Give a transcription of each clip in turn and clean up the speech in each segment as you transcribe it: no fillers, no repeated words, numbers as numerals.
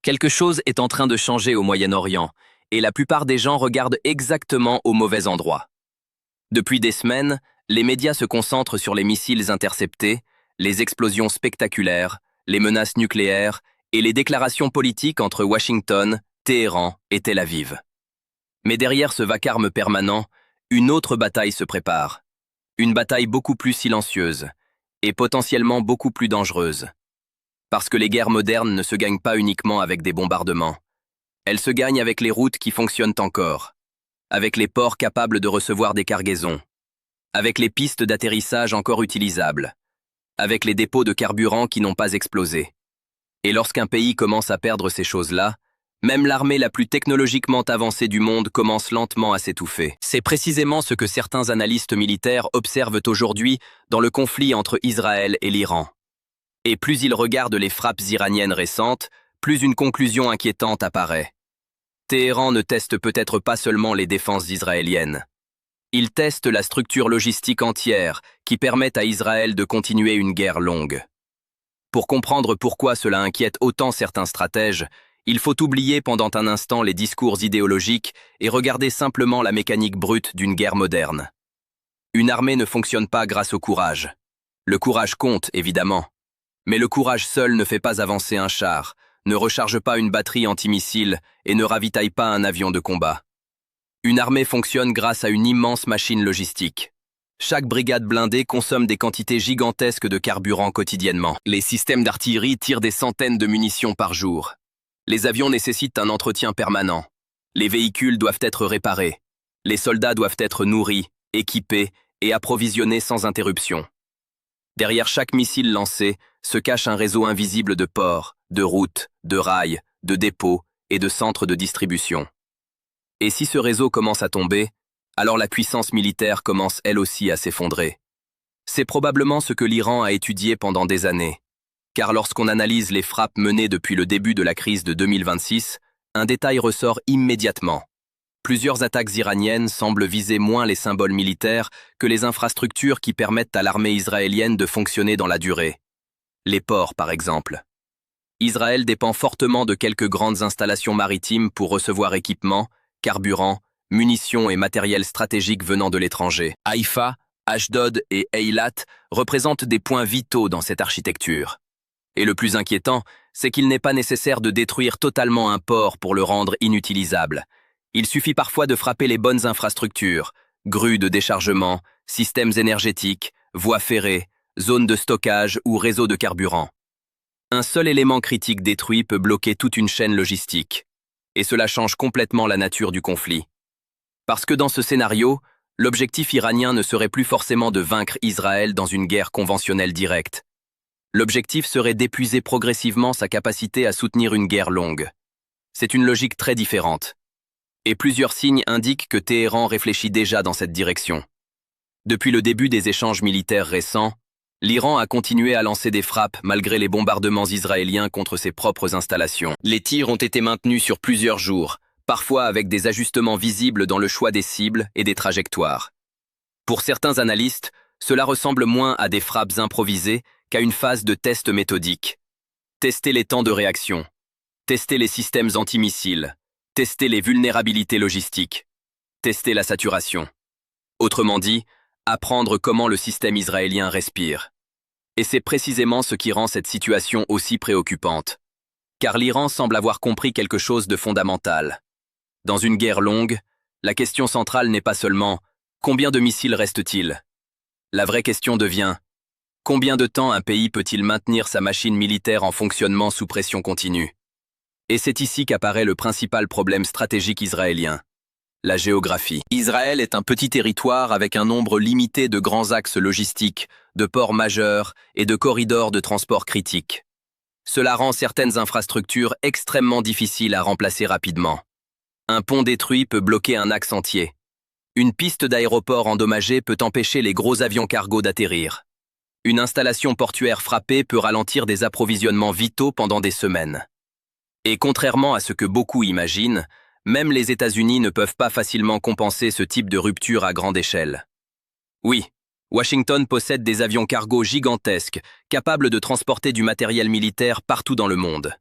Quelque chose est en train de changer au Moyen-Orient, et la plupart des gens regardent exactement au mauvais endroit. Depuis des semaines, les médias se concentrent sur les missiles interceptés, les explosions spectaculaires, les menaces nucléaires et les déclarations politiques entre Washington, Téhéran et Tel Aviv. Mais derrière ce vacarme permanent, une autre bataille se prépare. Une bataille beaucoup plus silencieuse et potentiellement beaucoup plus dangereuse. Parce que les guerres modernes ne se gagnent pas uniquement avec des bombardements. Elles se gagnent avec les routes qui fonctionnent encore, avec les ports capables de recevoir des cargaisons, avec les pistes d'atterrissage encore utilisables, avec les dépôts de carburant qui n'ont pas explosé. Et lorsqu'un pays commence à perdre ces choses-là, même l'armée la plus technologiquement avancée du monde commence lentement à s'étouffer. C'est précisément ce que certains analystes militaires observent aujourd'hui dans le conflit entre Israël et l'Iran. Et plus ils regardent les frappes iraniennes récentes, plus une conclusion inquiétante apparaît. Téhéran ne teste peut-être pas seulement les défenses israéliennes. Il teste la structure logistique entière qui permet à Israël de continuer une guerre longue. Pour comprendre pourquoi cela inquiète autant certains stratèges, il faut oublier pendant un instant les discours idéologiques et regarder simplement la mécanique brute d'une guerre moderne. Une armée ne fonctionne pas grâce au courage. Le courage compte, évidemment. Mais le courage seul ne fait pas avancer un char, ne recharge pas une batterie antimissile et ne ravitaille pas un avion de combat. Une armée fonctionne grâce à une immense machine logistique. Chaque brigade blindée consomme des quantités gigantesques de carburant quotidiennement. Les systèmes d'artillerie tirent des centaines de munitions par jour. Les avions nécessitent un entretien permanent. Les véhicules doivent être réparés. Les soldats doivent être nourris, équipés et approvisionnés sans interruption. Derrière chaque missile lancé se cache un réseau invisible de ports, de routes, de rails, de dépôts et de centres de distribution. Et si ce réseau commence à tomber, alors la puissance militaire commence elle aussi à s'effondrer. C'est probablement ce que l'Iran a étudié pendant des années. Car lorsqu'on analyse les frappes menées depuis le début de la crise de 2026, un détail ressort immédiatement. Plusieurs attaques iraniennes semblent viser moins les symboles militaires que les infrastructures qui permettent à l'armée israélienne de fonctionner dans la durée. Les ports, par exemple. Israël dépend fortement de quelques grandes installations maritimes pour recevoir équipements, carburant, munitions et matériel stratégique venant de l'étranger. Haïfa, Ashdod et Eilat représentent des points vitaux dans cette architecture. Et le plus inquiétant, c'est qu'il n'est pas nécessaire de détruire totalement un port pour le rendre inutilisable. Il suffit parfois de frapper les bonnes infrastructures, grues de déchargement, systèmes énergétiques, voies ferrées, zones de stockage ou réseaux de carburant. Un seul élément critique détruit peut bloquer toute une chaîne logistique. Et cela change complètement la nature du conflit. Parce que dans ce scénario, l'objectif iranien ne serait plus forcément de vaincre Israël dans une guerre conventionnelle directe. L'objectif serait d'épuiser progressivement sa capacité à soutenir une guerre longue. C'est une logique très différente. Et plusieurs signes indiquent que Téhéran réfléchit déjà dans cette direction. Depuis le début des échanges militaires récents, l'Iran a continué à lancer des frappes malgré les bombardements israéliens contre ses propres installations. Les tirs ont été maintenus sur plusieurs jours, parfois avec des ajustements visibles dans le choix des cibles et des trajectoires. Pour certains analystes, cela ressemble moins à des frappes improvisées qu'à une phase de test méthodique. Tester les temps de réaction, tester les systèmes antimissiles, tester les vulnérabilités logistiques, tester la saturation. Autrement dit, apprendre comment le système israélien respire. Et c'est précisément ce qui rend cette situation aussi préoccupante. Car l'Iran semble avoir compris quelque chose de fondamental. Dans une guerre longue, la question centrale n'est pas seulement « combien de missiles reste-t-il ?» La vraie question devient « combien de temps un pays peut-il maintenir sa machine militaire en fonctionnement sous pression continue ?» Et c'est ici qu'apparaît le principal problème stratégique israélien. La géographie. Israël est un petit territoire avec un nombre limité de grands axes logistiques, de ports majeurs et de corridors de transport critiques. Cela rend certaines infrastructures extrêmement difficiles à remplacer rapidement. Un pont détruit peut bloquer un axe entier. Une piste d'aéroport endommagée peut empêcher les gros avions cargo d'atterrir. Une installation portuaire frappée peut ralentir des approvisionnements vitaux pendant des semaines. Et contrairement à ce que beaucoup imaginent, même les États-Unis ne peuvent pas facilement compenser ce type de rupture à grande échelle. Oui, Washington possède des avions cargo gigantesques, capables de transporter du matériel militaire partout dans le monde.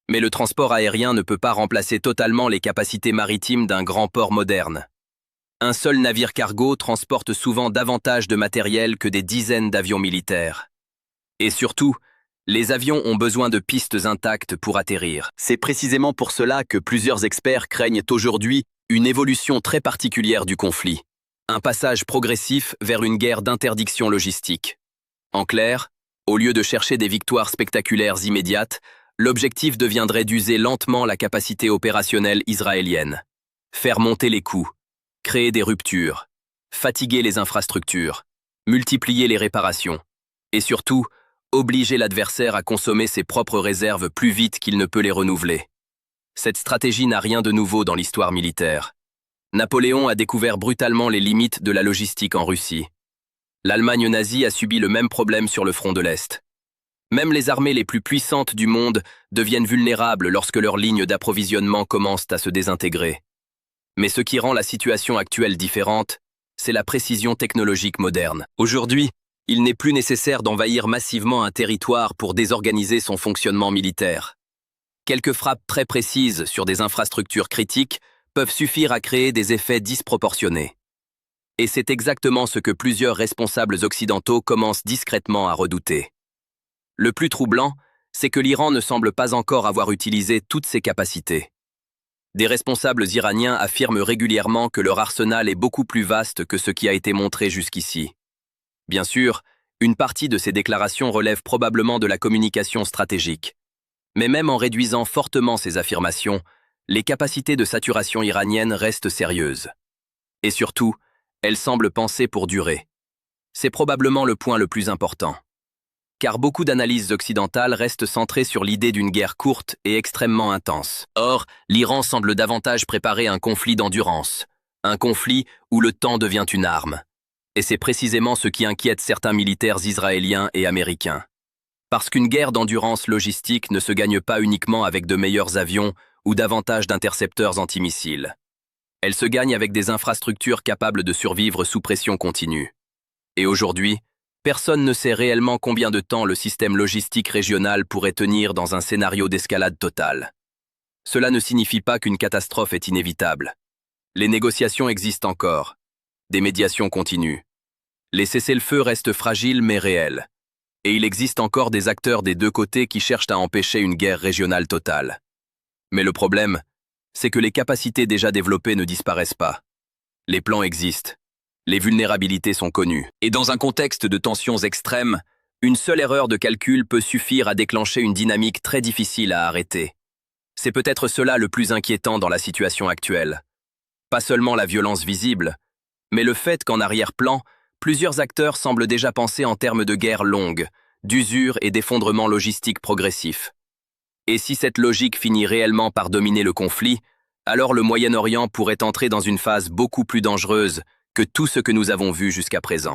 Mais le transport aérien ne peut pas remplacer totalement les capacités maritimes d'un grand port moderne. Un seul navire cargo transporte souvent davantage de matériel que des dizaines d'avions militaires. Et surtout, les avions ont besoin de pistes intactes pour atterrir. C'est précisément pour cela que plusieurs experts craignent aujourd'hui une évolution très particulière du conflit. Un passage progressif vers une guerre d'interdiction logistique. En clair, au lieu de chercher des victoires spectaculaires immédiates, l'objectif deviendrait d'user lentement la capacité opérationnelle israélienne. Faire monter les coûts, créer des ruptures, fatiguer les infrastructures, multiplier les réparations, et surtout, obliger l'adversaire à consommer ses propres réserves plus vite qu'il ne peut les renouveler. Cette stratégie n'a rien de nouveau dans l'histoire militaire. Napoléon a découvert brutalement les limites de la logistique en Russie. L'Allemagne nazie a subi le même problème sur le front de l'Est. Même les armées les plus puissantes du monde deviennent vulnérables lorsque leurs lignes d'approvisionnement commencent à se désintégrer. Mais ce qui rend la situation actuelle différente, c'est la précision technologique moderne. Aujourd'hui, il n'est plus nécessaire d'envahir massivement un territoire pour désorganiser son fonctionnement militaire. Quelques frappes très précises sur des infrastructures critiques peuvent suffire à créer des effets disproportionnés. Et c'est exactement ce que plusieurs responsables occidentaux commencent discrètement à redouter. Le plus troublant, c'est que l'Iran ne semble pas encore avoir utilisé toutes ses capacités. Des responsables iraniens affirment régulièrement que leur arsenal est beaucoup plus vaste que ce qui a été montré jusqu'ici. Bien sûr, une partie de ces déclarations relève probablement de la communication stratégique. Mais même en réduisant fortement ces affirmations, les capacités de saturation iraniennes restent sérieuses. Et surtout, elles semblent pensées pour durer. C'est probablement le point le plus important. Car beaucoup d'analyses occidentales restent centrées sur l'idée d'une guerre courte et extrêmement intense. Or, l'Iran semble davantage préparer un conflit d'endurance, un conflit où le temps devient une arme. Et c'est précisément ce qui inquiète certains militaires israéliens et américains. Parce qu'une guerre d'endurance logistique ne se gagne pas uniquement avec de meilleurs avions ou davantage d'intercepteurs antimissiles. Elle se gagne avec des infrastructures capables de survivre sous pression continue. Et aujourd'hui, personne ne sait réellement combien de temps le système logistique régional pourrait tenir dans un scénario d'escalade totale. Cela ne signifie pas qu'une catastrophe est inévitable. Les négociations existent encore. Des médiations continuent. Les cessez-le-feu restent fragiles mais réels. Et il existe encore des acteurs des deux côtés qui cherchent à empêcher une guerre régionale totale. Mais le problème, c'est que les capacités déjà développées ne disparaissent pas. Les plans existent. Les vulnérabilités sont connues. Et dans un contexte de tensions extrêmes, une seule erreur de calcul peut suffire à déclencher une dynamique très difficile à arrêter. C'est peut-être cela le plus inquiétant dans la situation actuelle. Pas seulement la violence visible, mais le fait qu'en arrière-plan, plusieurs acteurs semblent déjà penser en termes de guerre longue, d'usure et d'effondrement logistique progressif. Et si cette logique finit réellement par dominer le conflit, alors le Moyen-Orient pourrait entrer dans une phase beaucoup plus dangereuse que tout ce que nous avons vu jusqu'à présent.